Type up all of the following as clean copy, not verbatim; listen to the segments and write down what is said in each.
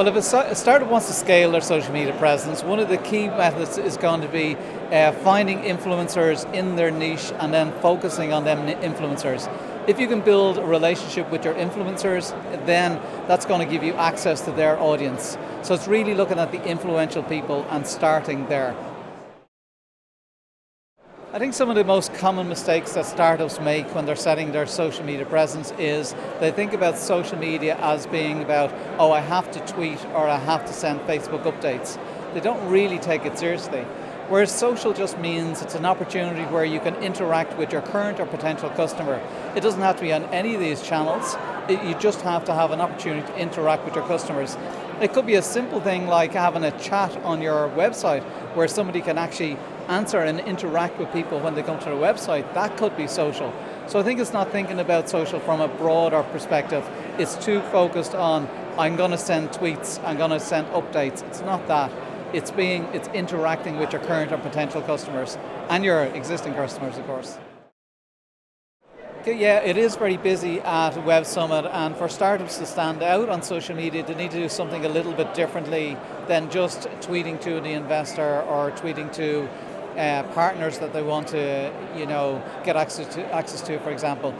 Well, if a startup wants to scale their social media presence, one of the key methods is going to be finding influencers in their niche and then focusing on them influencers. If you can build a relationship with your influencers, then that's going to give you access to their audience. So it's really looking at the influential people and starting there. I think some of the most common mistakes that startups make when they're setting their social media presence is they think about social media as being about, oh, I have to tweet or I have to send Facebook updates. They don't really take it seriously. Whereas social just means it's an opportunity where you can interact with your current or potential customer. It doesn't have to be on any of these channels. You just have to have an opportunity to interact with your customers. It could be a simple thing like having a chat on your website where somebody can actually answer and interact with people when they come to their website. That could be social. So I think it's not thinking about social from a broader perspective. It's too focused on, I'm going to send tweets, I'm going to send updates. It's not that. It's interacting with your current or potential customers and your existing customers, of course. Yeah, it is very busy at Web Summit, and for startups to stand out on social media, they need to do something a little bit differently than just tweeting to the investor or tweeting to partners that they want to, get access to, for example.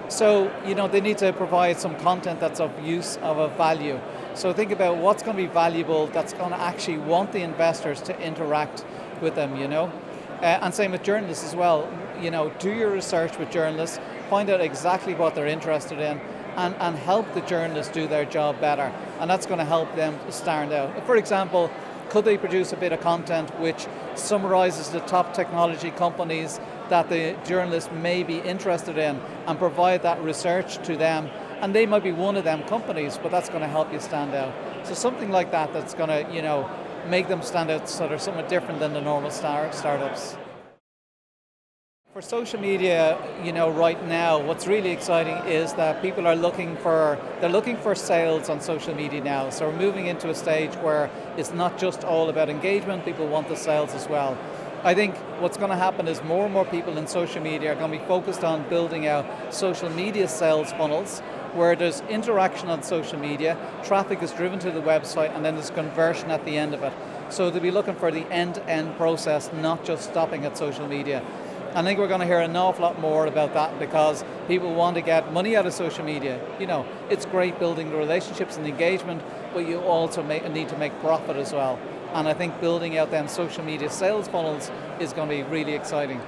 So, they need to provide some content that's of use, of a value. So think about what's going to be valuable that's going to actually want the investors to interact with them, And same with journalists as well. Do your research with journalists, find out exactly what they're interested in, and help the journalists do their job better. And that's going to help them stand out. For example, could they produce a bit of content which summarizes the top technology companies that the journalists may be interested in and provide that research to them? And they might be one of them companies, but that's going to help you stand out. So something like that that's going to, make them stand out so they're somewhat different than the normal startups. For social media, right now, what's really exciting is that people are looking for sales on social media now. So we're moving into a stage where it's not just all about engagement, people want the sales as well. I think what's going to happen is more and more people in social media are going to be focused on building out social media sales funnels where there's interaction on social media, traffic is driven to the website, and then there's conversion at the end of it. So they'll be looking for the end-to-end process, not just stopping at social media. I think we're going to hear an awful lot more about that because people want to get money out of social media. It's great building the relationships and the engagement, but you also need to make profit as well. And I think building out them social media sales funnels is going to be really exciting.